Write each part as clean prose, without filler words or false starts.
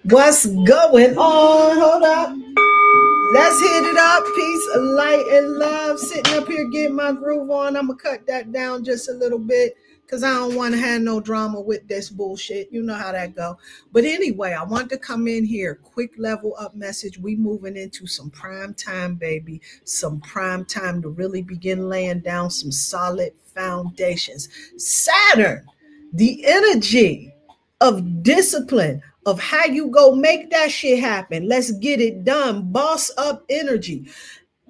What's going on? Hold up. Let's hit it up. Peace, light, and love. Sitting up here getting my groove on. I'm going to cut that down just a little bit because I don't want to have no drama with this bullshit. You know how that go. But anyway, I want to come in here. Quick level up message. We moving into some prime time, baby. Some prime time to really begin laying down some solid foundations. Saturn, the energy of discipline, of how you go make that shit happen. Let's get it done. Boss up energy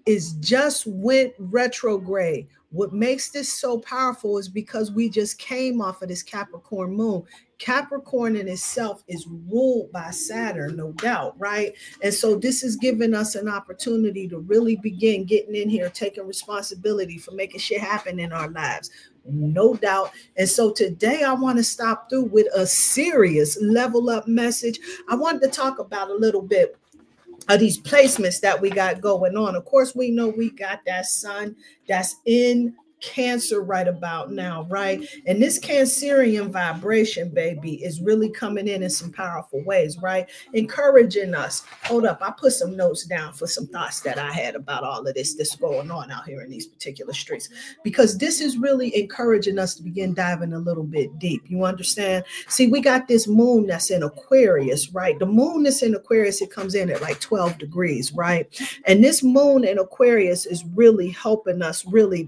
is just went retrograde. What makes this so powerful is because we just came off of this Capricorn moon. Capricorn in itself is ruled by Saturn, no doubt, right? And so this is giving us an opportunity to really begin getting in here, taking responsibility for making shit happen in our lives. No doubt. And so today I want to stop through with a serious level up message. I wanted to talk about a little bit of these placements that we got going on. Of course, we know we got that sun that's in Cancer right about now, right? And this Cancerian vibration, baby, is really coming in some powerful ways, right? Encouraging us. Hold up, I put some notes down for some thoughts that I had about all of this going on out here in these particular streets, because this is really encouraging us to begin diving a little bit deep. You understand? See, we got this moon that's in Aquarius, right? The moon that's in Aquarius, it comes in at like 12 degrees, right? And this moon in Aquarius is really helping us really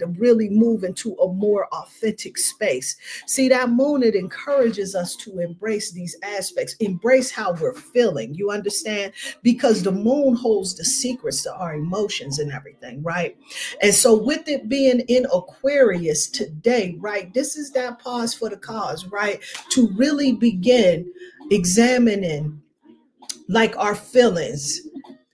move into a more authentic space. See, that moon, it encourages us to embrace these aspects, embrace how we're feeling. You understand? Because the moon holds the secrets to our emotions and everything, right? And so with it being in Aquarius today, right, this is that pause for the cause, right? To really begin examining like our feelings,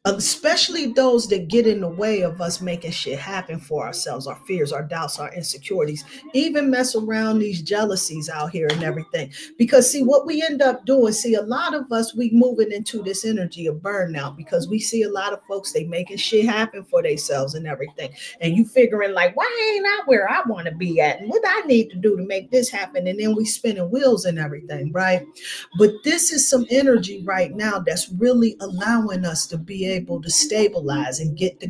especially those that get in the way of us making shit happen for ourselves, our fears, our doubts, our insecurities, even mess around these jealousies out here and everything. Because see, what we end up doing, see, a lot of us, we moving into this energy of burnout because we see a lot of folks, they making shit happen for themselves and everything. And you figuring like, why ain't I where I want to be at? And what I need to do to make this happen? And then we spinning wheels and everything, right? But this is some energy right now that's really allowing us to be able to stabilize and get the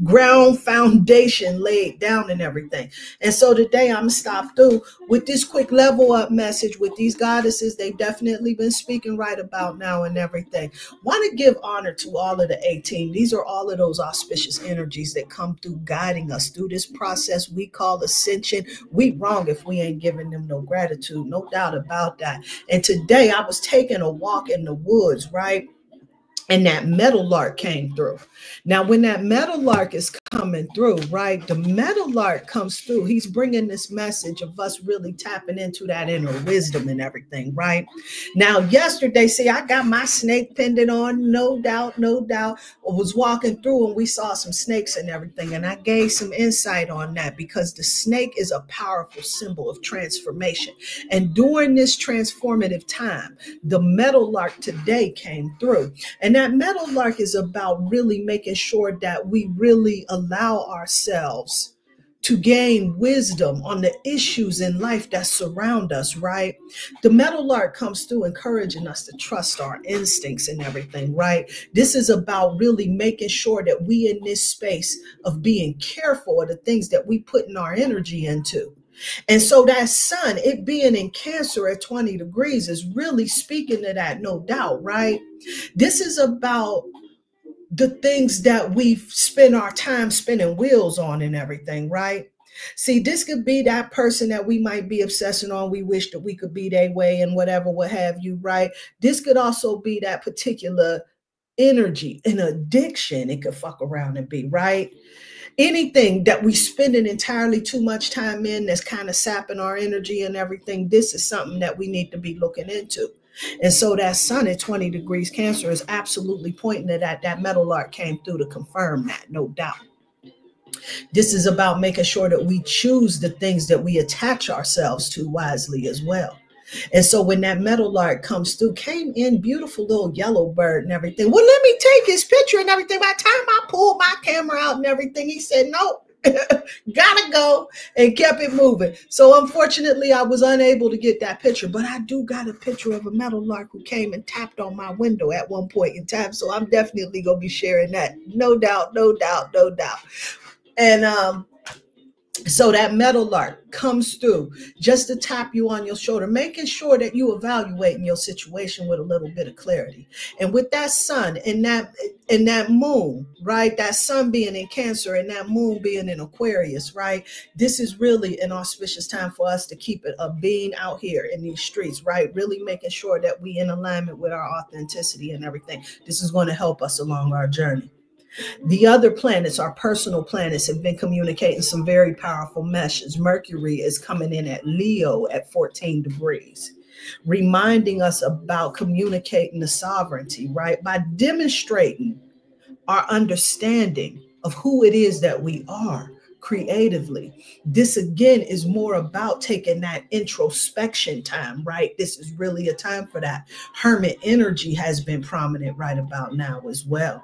ground foundation laid down and everything. And so today I'm gonna stop through with this quick level up message with these goddesses. They've definitely been speaking right about now and everything. Want to give honor to all of the 18. These are all of those auspicious energies that come through guiding us through this process we call ascension. We wrong if we ain't giving them no gratitude, no doubt about that. And today I was taking a walk in the woods, right? And that meadowlark came through. Now, when that meadowlark is coming through, right, the meadowlark comes through. He's bringing this message of us really tapping into that inner wisdom and everything, right? Now, yesterday, see, I got my snake pendant on, no doubt, no doubt. I was walking through and we saw some snakes and everything. And I gave some insight on that because the snake is a powerful symbol of transformation. And during this transformative time, the meadowlark today came through. And that meadowlark is about really making sure that we really allow ourselves to gain wisdom on the issues in life that surround us, right? The meadowlark comes through encouraging us to trust our instincts and everything, right? This is about really making sure that we in this space of being careful of the things that we put in our energy into. And so that sun, it being in Cancer at 20 degrees is really speaking to that, no doubt, right? This is about the things that we spend our time spinning wheels on and everything, right? See, this could be that person that we might be obsessing on. We wish that we could be their way and whatever, what have you, right? This could also be that particular energy, an addiction it could fuck around and be, right? Anything that we spending entirely too much time in that's kind of sapping our energy and everything, this is something that we need to be looking into. And so that sun at 20 degrees Cancer is absolutely pointing to that. That meadowlark came through to confirm that, no doubt. This is about making sure that we choose the things that we attach ourselves to wisely as well. And so when that meadowlark comes through, came in beautiful little yellow bird and everything. Well, let me take his picture and everything. By the time I pulled my camera out and everything, he said, no, Gotta go, and kept it moving. So unfortunately, I was unable to get that picture, but I do got a picture of a meadowlark who came and tapped on my window at one point in time. So I'm definitely gonna be sharing that. No doubt, no doubt, no doubt. And so that meadowlark comes through just to tap you on your shoulder, making sure that you evaluating your situation with a little bit of clarity. And with that sun and that moon, right? That sun being in Cancer and that moon being in Aquarius, right? This is really an auspicious time for us to keep it a being out here in these streets, right? Really making sure that we in alignment with our authenticity and everything. This is going to help us along our journey. The other planets, our personal planets, have been communicating some very powerful messages. Mercury is coming in at Leo at 14 degrees, reminding us about communicating the sovereignty, right? By demonstrating our understanding of who it is that we are creatively. This again is more about taking that introspection time, right? This is really a time for that. Hermit energy has been prominent right about now as well.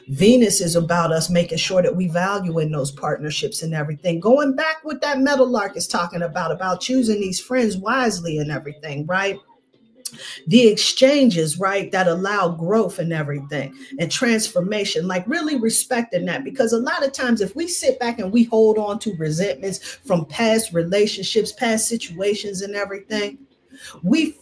Venus is about us making sure that we value in those partnerships and everything. Going back with that meadowlark is talking about choosing these friends wisely and everything, right? The exchanges, right, that allow growth and everything and transformation, like really respecting that. Because a lot of times if we sit back and we hold on to resentments from past relationships, past situations and everything, we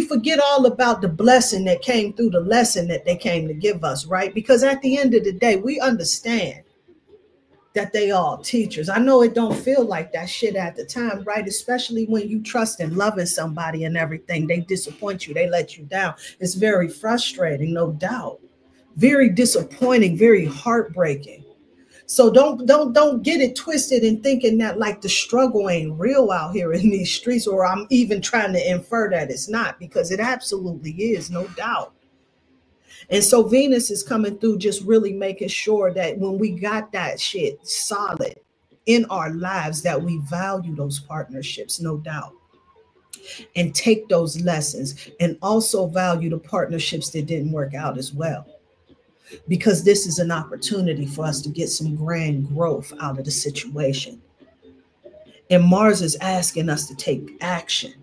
forget all about the blessing that came through the lesson that they came to give us, right? Because at the end of the day, we understand that they all teachers. I know it don't feel like that shit at the time, right? Especially when you trust and loving somebody and everything. They disappoint you. They let you down. It's very frustrating, no doubt. Very disappointing, very heartbreaking. So don't get it twisted in thinking that like the struggle ain't real out here in these streets, or I'm even trying to infer that it's not, because it absolutely is, no doubt. And so Venus is coming through, just really making sure that when we got that shit solid in our lives, that we value those partnerships, no doubt, and take those lessons, and also value the partnerships that didn't work out as well. Because this is an opportunity for us to get some grand growth out of the situation. And Mars is asking us to take action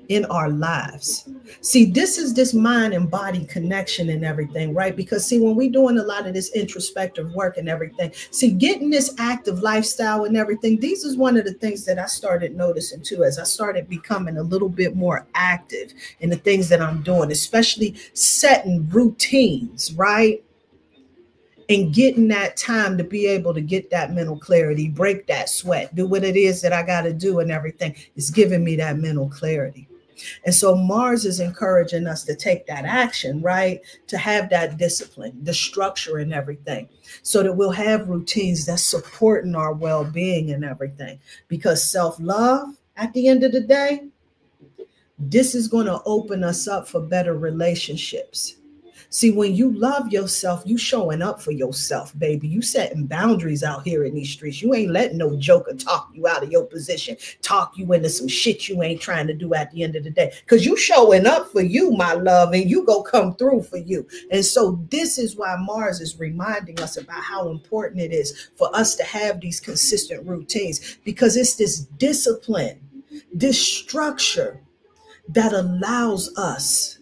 in our lives. See, this is this mind and body connection and everything, right? Because see, when we're doing a lot of this introspective work and everything, see, getting this active lifestyle and everything, these is one of the things that I started noticing too, as I started becoming a little bit more active in the things that I'm doing, especially setting routines, right? And getting that time to be able to get that mental clarity, break that sweat, do what it is that I got to do and everything. It's giving me that mental clarity. And so Mars is encouraging us to take that action, right? To have that discipline, the structure and everything, so that we'll have routines that's supporting our well-being and everything. Because self-love, at the end of the day, this is going to open us up for better relationships. See, when you love yourself, you showing up for yourself, baby. You setting boundaries out here in these streets. You ain't letting no joker talk you out of your position, talk you into some shit you ain't trying to do at the end of the day. Because you showing up for you, my love, and you go come through for you. And so this is why Mars is reminding us about how important it is for us to have these consistent routines, because it's this discipline, this structure that allows us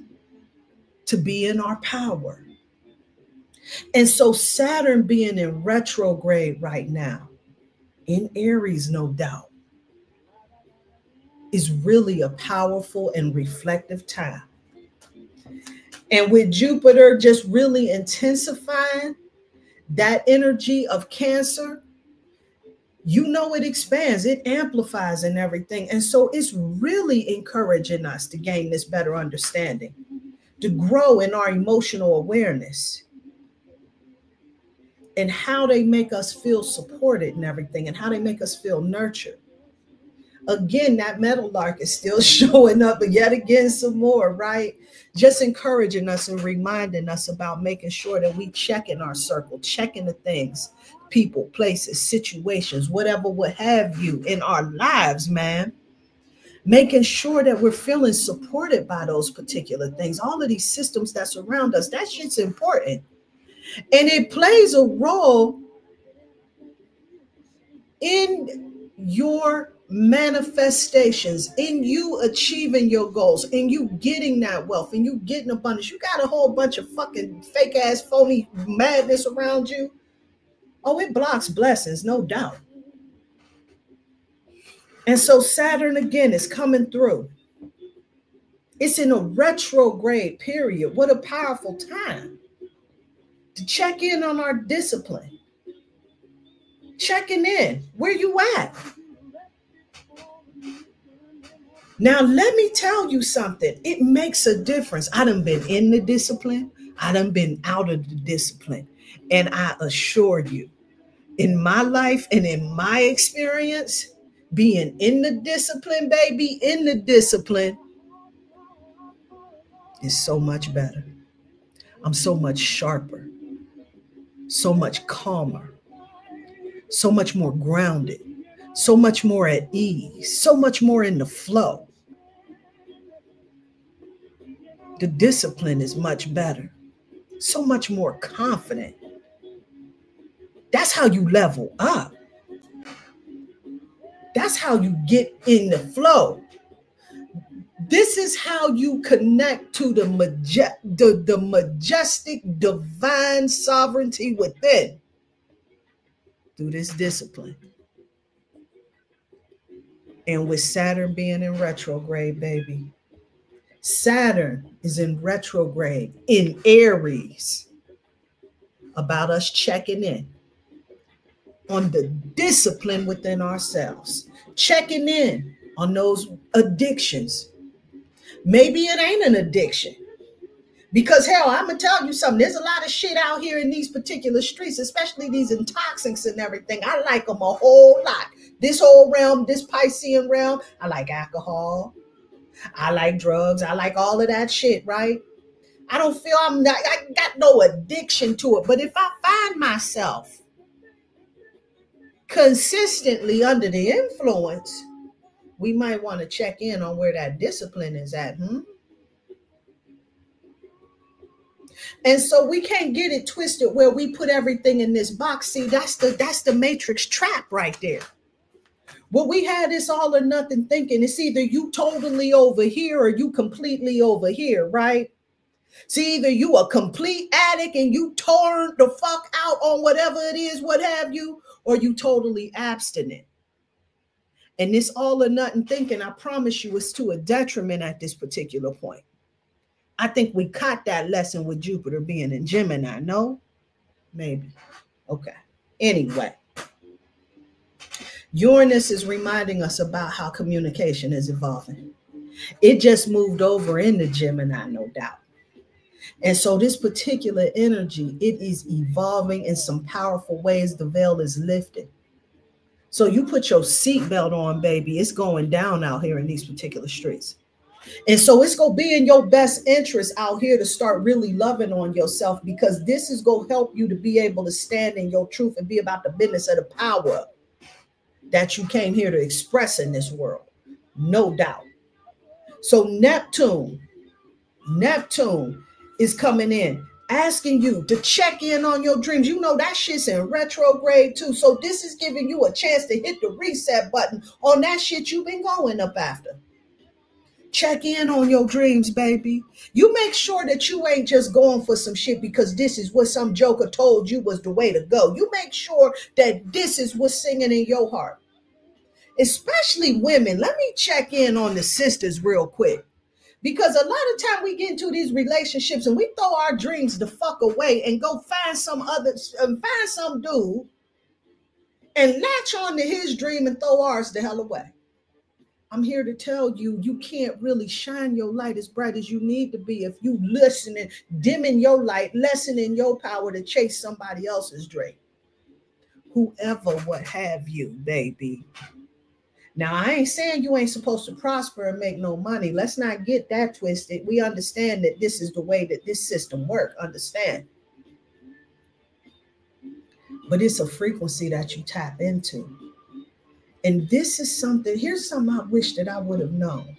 to be in our power. And so Saturn being in retrograde right now, in Aries, no doubt, is really a powerful and reflective time. And with Jupiter just really intensifying that energy of Cancer, you know, it expands, it amplifies and everything. And so it's really encouraging us to gain this better understanding, to grow in our emotional awareness and how they make us feel supported and everything, and how they make us feel nurtured. Again, that meadowlark is still showing up, but yet again, some more, right? Just encouraging us and reminding us about making sure that we check in our circle, checking the things, people, places, situations, whatever would have you in our lives, man. Making sure that we're feeling supported by those particular things. All of these systems that surround us, that shit's important. And it plays a role in your manifestations, in you achieving your goals, in you getting that wealth, in you getting abundance, you got a whole bunch of fucking fake ass phony madness around you. Oh, it blocks blessings, no doubt. And so Saturn again is coming through. It's in a retrograde period. What a powerful time to check in on our discipline. Checking in. Where you at? Now, let me tell you something. It makes a difference. I done been in the discipline. I done been out of the discipline. And I assure you, in my life and in my experience, being in the discipline, baby, in the discipline is so much better. I'm so much sharper, so much calmer, so much more grounded, so much more at ease, so much more in the flow. The discipline is much better, so much more confident. That's how you level up. That's how you get in the flow. This is how you connect to the majestic divine sovereignty within through this discipline. And with Saturn being in retrograde, baby, Saturn is in retrograde in Aries, about us checking in on the discipline within ourselves, checking in on those addictions. Maybe it ain't an addiction. Because hell, I'm going to tell you something. There's a lot of shit out here in these particular streets, especially these intoxicants and everything. I like them a whole lot. This whole realm, this Piscean realm, I like alcohol. I like drugs. I like all of that shit, right? I don't feel I got no addiction to it. But if I find myself consistently under the influence, we might want to check in on where that discipline is at. And so we can't get it twisted where we put everything in this box. See, that's the matrix trap right there. Well, we had this all or nothing thinking. It's either you totally over here or you completely over here, right? See, either you a complete addict and you torn the fuck out on whatever it is, what have you, or you totally abstinent. And this all or nothing thinking, I promise you, is to a detriment at this particular point. I think we caught that lesson with Jupiter being in Gemini. No? Maybe. Okay. Anyway. Uranus is reminding us about how communication is evolving. It just moved over into Gemini, no doubt. And so this particular energy, it is evolving in some powerful ways. The veil is lifted. So you put your seatbelt on, baby. It's going down out here in these particular streets. And so it's going to be in your best interest out here to start really loving on yourself, because this is going to help you to be able to stand in your truth and be about the business of the power that you came here to express in this world. No doubt. So Neptune is coming in, asking you to check in on your dreams. You know that shit's in retrograde too. So this is giving you a chance to hit the reset button on that shit you've been going up after. Check in on your dreams, baby. You make sure that you ain't just going for some shit because this is what some joker told you was the way to go. You make sure that this is what's singing in your heart. Especially women. Let me check in on the sisters real quick. Because a lot of time we get into these relationships and we throw our dreams the fuck away and go find some dude and latch on to his dream and throw ours the hell away. I'm here to tell you, you can't really shine your light as bright as you need to be if you listening, dimming your light, lessening your power to chase somebody else's dream. Whoever would have you, baby. Now, I ain't saying you ain't supposed to prosper and make no money. Let's not get that twisted. We understand that this is the way that this system works. Understand. But it's a frequency that you tap into. And this is something, here's something I wish that I would have known.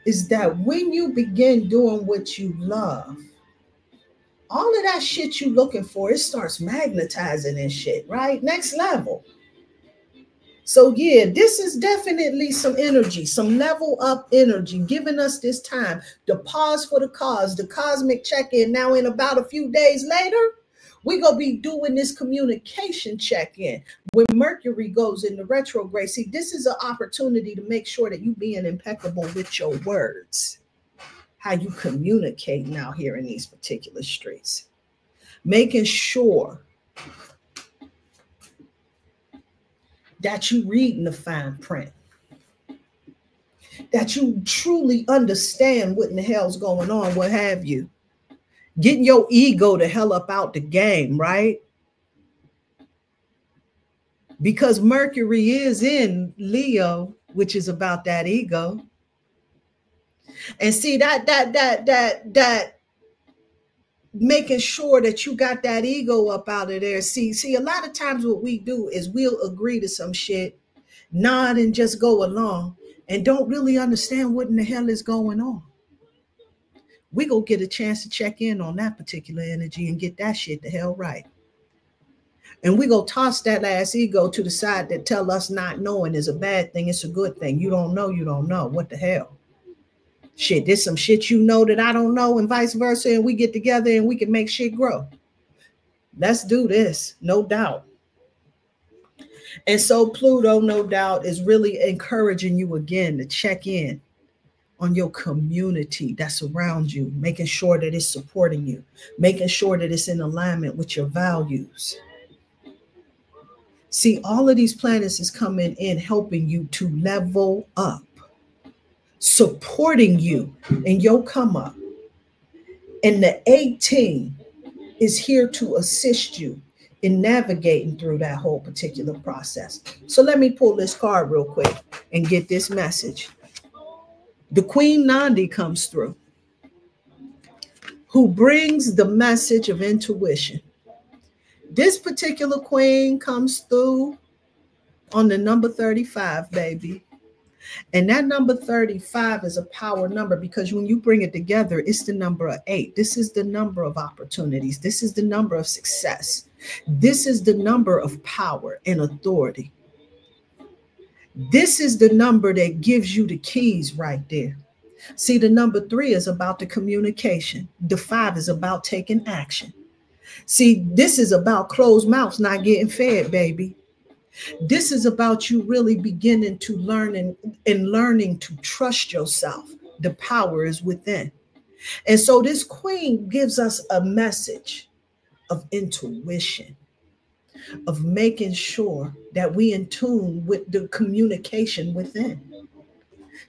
Is that when you begin doing what you love, all of that shit you looking for, it starts magnetizing and shit, right? Next level. So yeah, this is definitely some energy, some level up energy, giving us this time to pause for the cause, the cosmic check-in. Now in about a few days later, we're going to be doing this communication check-in. When Mercury goes into retrograde, see, this is an opportunity to make sure that you being impeccable with your words, how you communicate out here in these particular streets, making sure that you reading the fine print, that you truly understand what in the hell's going on, what have you. Getting your ego the hell up out the game, right? Because Mercury is in Leo, which is about that ego. And see, that making sure that you got that ego up out of there. See, a lot of times what we do is we'll agree to some shit, nod and just go along, and don't really understand what in the hell is going on. We gonna get a chance to check in on that particular energy and get that shit the hell right. And we gonna toss that ass ego to the side that tell us not knowing is a bad thing. It's a good thing. You don't know. What the hell? Shit, there's some shit you know that I don't know, and vice versa, and we get together and we can make shit grow. Let's do this, no doubt. And so Pluto, no doubt, is really encouraging you again to check in on your community that's around you, making sure that it's supporting you, making sure that it's in alignment with your values. See, all of these planets is coming in, helping you to level up, supporting you in your come up. And the 18 is here to assist you in navigating through that whole particular process. So let me pull this card real quick and get this message. The Queen Nandi comes through, who brings the message of intuition. This particular queen comes through on the number 35, baby. And that number 35 is a power number because when you bring it together, it's the number of 8. This is the number of opportunities. This is the number of success. This is the number of power and authority. This is the number that gives you the keys right there. See, the number 3 is about the communication. The 5 is about taking action. See, this is about closed mouths not getting fed, baby. This is about you really beginning to learn and learning to trust yourself. The power is within. And so this queen gives us a message of intuition, of making sure that we in tune with the communication within.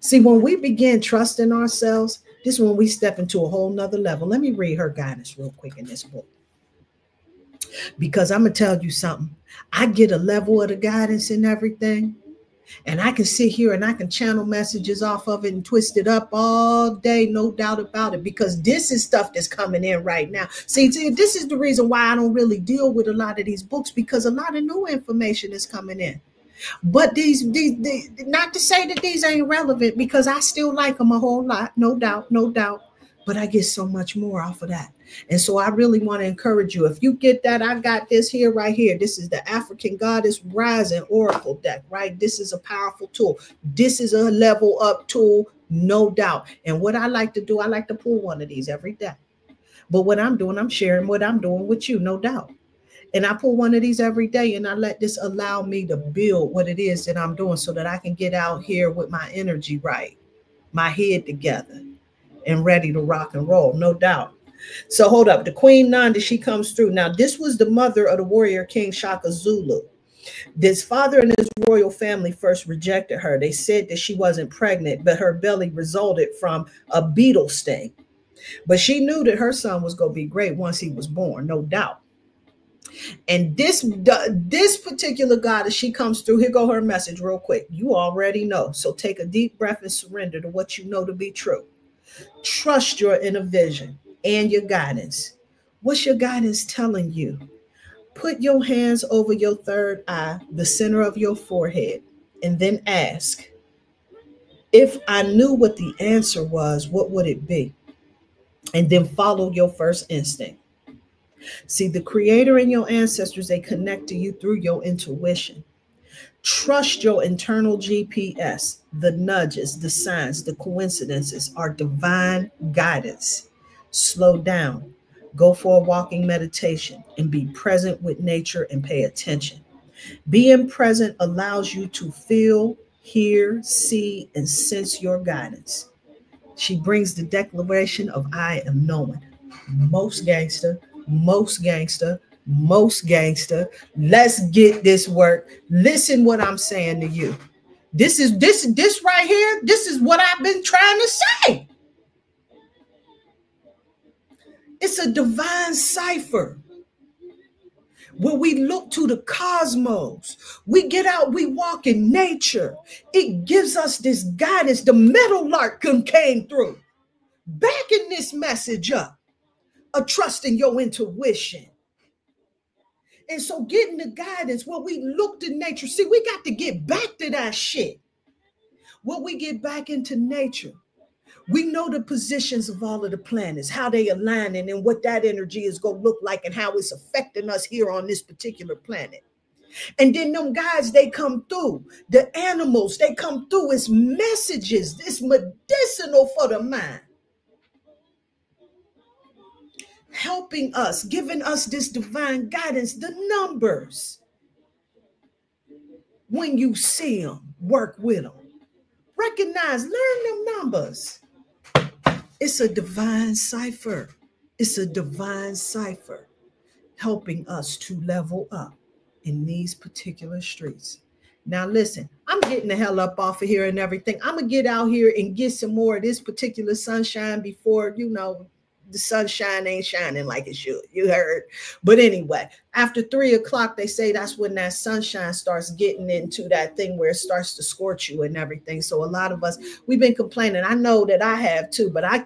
See, when we begin trusting ourselves, this is when we step into a whole nother level. Let me read her guidance real quick in this book. Because I'm going to tell you something. I get a level of the guidance and everything, and I can sit here and I can channel messages off of it and twist it up all day, no doubt about it, because this is stuff that's coming in right now. See, this is the reason why I don't really deal with a lot of these books, because a lot of new information is coming in. But these not to say that these ain't relevant, because I still like them a whole lot, no doubt, but I get so much more off of that. And so I really want to encourage you. If you get that, I got this here right here. This is the African Goddess Rising Oracle deck, right? This is a powerful tool. This is a level up tool, no doubt. And what I like to do, I like to pull one of these every day. But what I'm doing, I'm sharing what I'm doing with you, no doubt. And I pull one of these every day, and I let this allow me to build what it is that I'm doing so that I can get out here with my energy right, my head together, and ready to rock and roll, no doubt. So hold up. The Queen Nandi, she comes through. Now, this was the mother of the warrior King Shaka Zulu. This father and his royal family first rejected her. They said that she wasn't pregnant, but her belly resulted from a beetle sting. But she knew that her son was going to be great once he was born, no doubt. And this particular goddess, she comes through. Here go her message real quick. You already know. So take a deep breath and surrender to what you know to be true. Trust your inner vision and your guidance. What's your guidance telling you? Put your hands over your third eye, the center of your forehead, and then ask, if I knew what the answer was, what would it be? And then follow your first instinct. See, the creator and your ancestors, they connect to you through your intuition. Trust your internal GPS. The nudges, the signs, the coincidences are divine guidance. Slow down. Go for a walking meditation and be present with nature and pay attention. Being present allows you to feel, hear, see, and sense your guidance. She brings the declaration of I am knowing. Most gangster, most gangster, most gangster. Let's get this work. Listen what I'm saying to you. This right here. This is what I've been trying to say. It's a divine cipher. When we look to the cosmos, we get out, we walk in nature. It gives us this guidance. The meadowlark came through, backing this message up of trusting your intuition. And so getting the guidance, when we look to nature, see, we got to get back to that shit. When we get back into nature, we know the positions of all of the planets, how they align and what that energy is going to look like and how it's affecting us here on this particular planet. And then them guys, they come through. The animals, they come through as messages. It's medicinal for the mind. Helping us, giving us this divine guidance, the numbers. When you see them, work with them. Recognize, learn them numbers. It's a divine cipher. It's a divine cipher helping us to level up in these particular streets. Now, listen, I'm getting the hell up off of here and everything. I'm going to get out here and get some more of this particular sunshine before, the sunshine ain't shining like it should. You heard. But anyway, after 3 o'clock, they say that's when that sunshine starts getting into that thing where it starts to scorch you and everything. So a lot of us, we've been complaining. I know that I have too, but I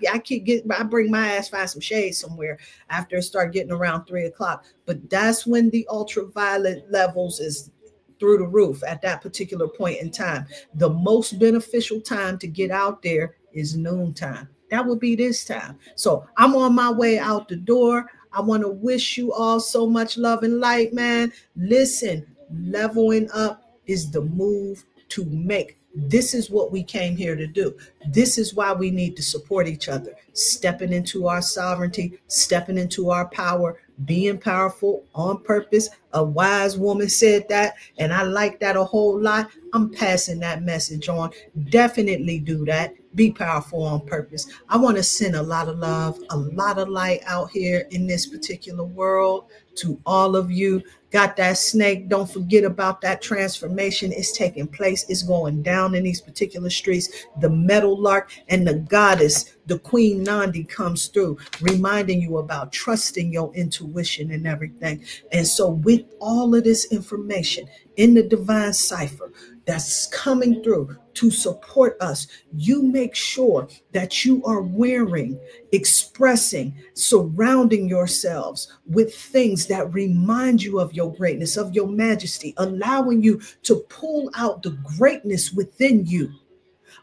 bring my ass, find some shade somewhere after it start getting around 3 o'clock. But that's when the ultraviolet levels is through the roof at that particular point in time. The most beneficial time to get out there is noontime. That would be this time. So I'm on my way out the door. I want to wish you all so much love and light, man. Listen, leveling up is the move to make. This is what we came here to do. This is why we need to support each other. Stepping into our sovereignty, stepping into our power, being powerful on purpose. A wise woman said that, and I like that a whole lot. I'm passing that message on. Definitely do that. Be powerful on purpose. I want to send a lot of love, a lot of light out here in this particular world to all of you. Got that snake. Don't forget about that transformation. It's taking place. It's going down in these particular streets. The meadowlark and the goddess, the Queen Nandi, comes through, reminding you about trusting your intuition and everything. And so with all of this information in the divine cipher that's coming through to support us, you make sure that you are wearing, expressing, surrounding yourselves with things that remind you of your greatness, of your majesty, allowing you to pull out the greatness within you.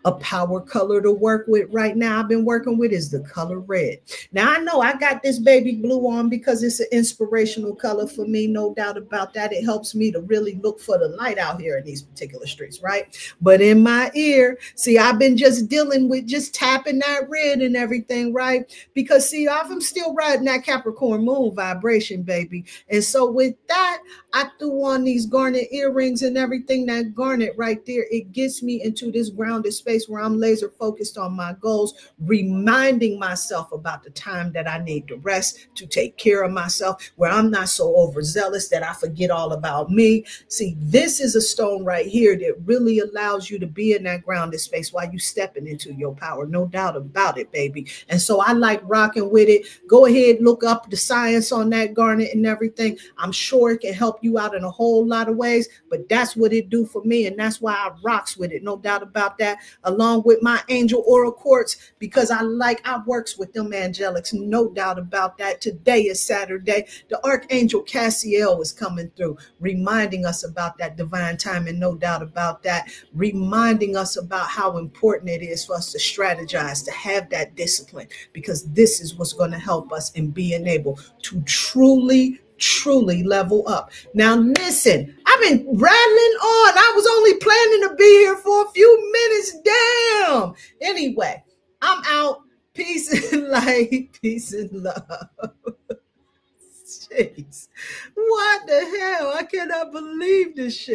A power color to work with right now I've been working with is the color red. Now I know I got this baby blue on because it's an inspirational color for me, no doubt about that. It helps me to really look for the light out here in these particular streets, right? But in my ear, see, I've been just dealing with just tapping that red and everything, right? Because see, I'm still riding that Capricorn moon vibration, baby. And so with that, I threw on these garnet earrings and everything. That garnet right there, it gets me into this grounded space where I'm laser focused on my goals, reminding myself about the time that I need to rest, to take care of myself, where I'm not so overzealous that I forget all about me. See, this is a stone right here that really allows you to be in that grounded space while you stepping into your power. No doubt about it, baby. And so I like rocking with it. Go ahead, look up the science on that garnet and everything. I'm sure it can help you out in a whole lot of ways, but that's what it do for me. And that's why I rocks with it. No doubt about that. along with my angel aura quartz, because I works with them angelics, no doubt about that. Today is Saturday. The Archangel Cassiel is coming through, reminding us about that divine timing, no doubt about that, reminding us about how important it is for us to strategize, to have that discipline, because this is what's going to help us in being able to truly level up. Now listen, I've been rattling on. I was only planning to be here for a few minutes. Damn. Anyway, I'm out. Peace and light. Peace and love. Jeez. What the hell? I cannot believe this shit.